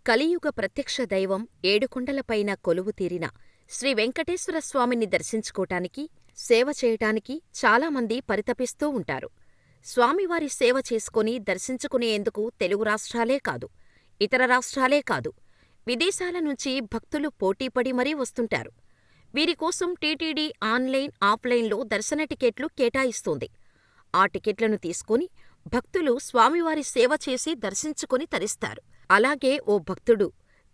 కలియుగ ప్రత్యక్ష దైవం ఏడుకొండలపైన కొలువుతీరిన శ్రీ వెంకటేశ్వర స్వామిని దర్శించుకోటానికి, సేవ చేయటానికి చాలామంది పరితపిస్తూ ఉంటారు. స్వామివారి సేవ చేసుకొని దర్శించుకునేందుకు తెలుగు రాష్ట్రాలే కాదు, ఇతర రాష్ట్రాలే కాదు, విదేశాల నుంచి భక్తులు పోటీపడి మరీ వస్తుంటారు. వీరికోసం టీటీడీ ఆన్లైన్, ఆఫ్లైన్లో దర్శన టికెట్లు కేటాయిస్తోంది. ఆ టికెట్లను తీసుకుని భక్తులు స్వామివారి సేవ చేసి దర్శించుకుని తరిస్తారు. అలాగే ఓ భక్తుడు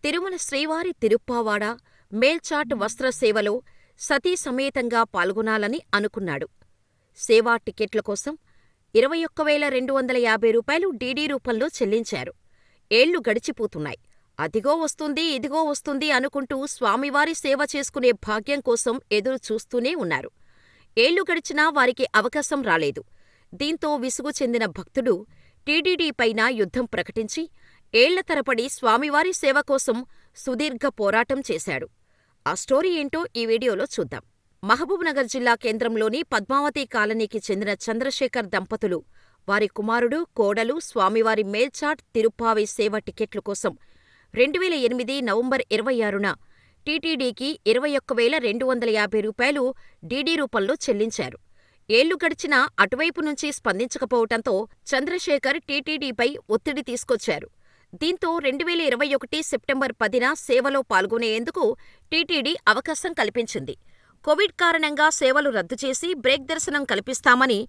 తిరుమల శ్రీవారి తిరుప్పావాడ మేల్చాట్ వస్త్ర సేవలో సతీ సమేతంగా పాల్గొనాలని అనుకున్నాడు. సేవా టికెట్ల కోసం 21,250 రూపాయలు డీడీ రూపంలో చెల్లించారు. ఏళ్లు గడిచిపోతున్నాయి. అదిగో వస్తుంది, ఇదిగో వస్తుంది అనుకుంటూ స్వామివారి సేవ చేసుకునే భాగ్యం కోసం ఎదురు చూస్తూనే ఉన్నారు. ఏళ్లు గడిచినా వారికి అవకాశం రాలేదు. దీంతో విసుగు చెందిన భక్తుడు టీటీడీపైన యుద్ధం ప్రకటించి ఏళ్ల తరబడి స్వామివారి సేవ కోసం సుదీర్ఘ పోరాటం చేశాడు. ఆ స్టోరీ ఏంటో ఈ వీడియోలో చూద్దాం. మహబూబ్నగర్ జిల్లా కేంద్రంలోని పద్మావతి కాలనీకి చెందిన చంద్రశేఖర్ దంపతులు, వారి కుమారుడు, కోడలు స్వామివారి మేల్చాట్ తిరుప్పావి సేవ టికెట్ల కోసం 2008 నవంబర్ 26న టీటీడీకి 21,250 రూపాయలు డీడీ రూపంలో చెల్లించారు. ఏళ్లు గడిచినా అటువైపు నుంచి స్పందించకపోవటంతో చంద్రశేఖర్ టీటీడీపై ఒత్తిడి తీసుకొచ్చారు. దీంతో 2021 సెప్టెంబర్ 10న సేవలో పాల్గొనేందుకు టీటీడీ అవకాశం కల్పించింది. కోవిడ్ కారణంగా సేవలు రద్దు చేసి బ్రేక్ దర్శనం కల్పిస్తామని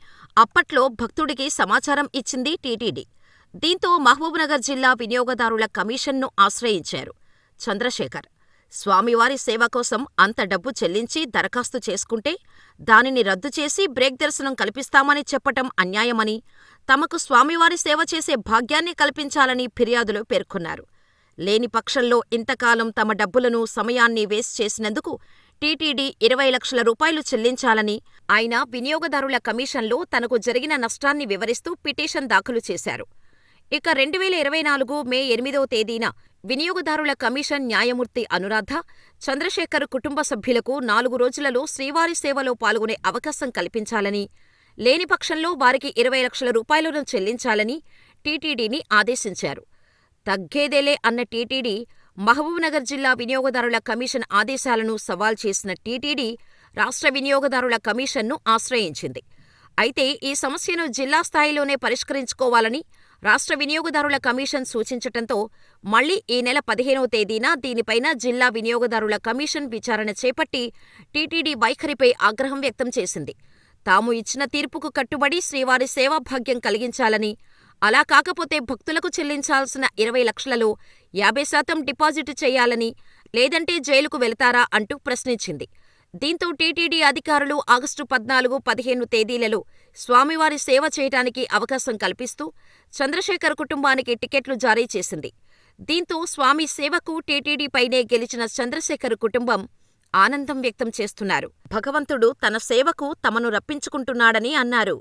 అప్పట్లో భక్తుడికి సమాచారం ఇచ్చింది టీటీడీ. దీంతో మహబూబ్నగర్ జిల్లా వినియోగదారుల కమిషన్ను ఆశ్రయించారు చంద్రశేఖర్. స్వామివారి సేవ కోసం అంత డబ్బు చెల్లించి దరఖాస్తు చేసుకుంటే దానిని రద్దు చేసి బ్రేక్ దర్శనం కల్పిస్తామని చెప్పటం అన్యాయమని, తమకు స్వామివారి సేవ చేసే భాగ్యాన్ని కల్పించాలని ఫిర్యాదులో పేర్కొన్నారు. లేని పక్షంలో ఇంతకాలం తమ డబ్బులను, సమయాన్ని వేస్ట్ చేసినందుకు టీటీడీ 20 లక్షల రూపాయలు చెల్లించాలని ఆయన వినియోగదారుల కమిషన్లో తనకు జరిగిన నష్టాన్ని వివరిస్తూ పిటిషన్ దాఖలు చేశారు. ఇక 2024 మే 8వ తేదీన వినియోగదారుల కమిషన్ న్యాయమూర్తి అనురాధ, చంద్రశేఖర్ కుటుంబ సభ్యులకు 4 రోజులలో శ్రీవారి సేవలో పాల్గొనే అవకాశం కల్పించాలని, లేని పక్షంలో వారికి 20 లక్షల రూపాయలను చెల్లించాలని టీటీడీని ఆదేశించారు. తగ్గేదేలే అన్న టీటీడీ మహబూబ్నగర్ జిల్లా వినియోగదారుల కమిషన్ ఆదేశాలను సవాల్ చేసిన టీటీడీ రాష్ట్ర వినియోగదారుల కమిషన్ను ఆశ్రయించింది. అయితే ఈ సమస్యను జిల్లా స్థాయిలోనే పరిష్కరించుకోవాలని రాష్ట్ర వినియోగదారుల కమిషన్ సూచించటంతో మళ్లీ ఈ నెల 15వ తేదీన దీనిపైన జిల్లా వినియోగదారుల కమిషన్ విచారణ చేపట్టి టీటీడీ వైఖరిపై ఆగ్రహం వ్యక్తం చేసింది. తాము ఇచ్చిన తీర్పుకు కట్టుబడి శ్రీవారి సేవాభాగ్యం కలిగించాలని, అలా కాకపోతే భక్తులకు చెల్లించాల్సిన 20 లక్షలలో 50% డిపాజిట్ చేయాలని, లేదంటే జైలుకు వెళతారా అంటూ ప్రశ్నించింది. దీంతో టీటీడీ అధికారులు ఆగస్టు 14, 15 తేదీలలో స్వామివారి సేవ చేయటానికి అవకాశం కల్పిస్తూ చంద్రశేఖర్ కుటుంబానికి టికెట్లు జారీ చేసింది. దీంతో స్వామి సేవకు టీటీడీపైనే గెలిచిన చంద్రశేఖర్ కుటుంబం ఆనందం వ్యక్తం చేస్తున్నారు. భగవంతుడు తన సేవకు తమను రప్పించుకుంటున్నాడని అన్నారు.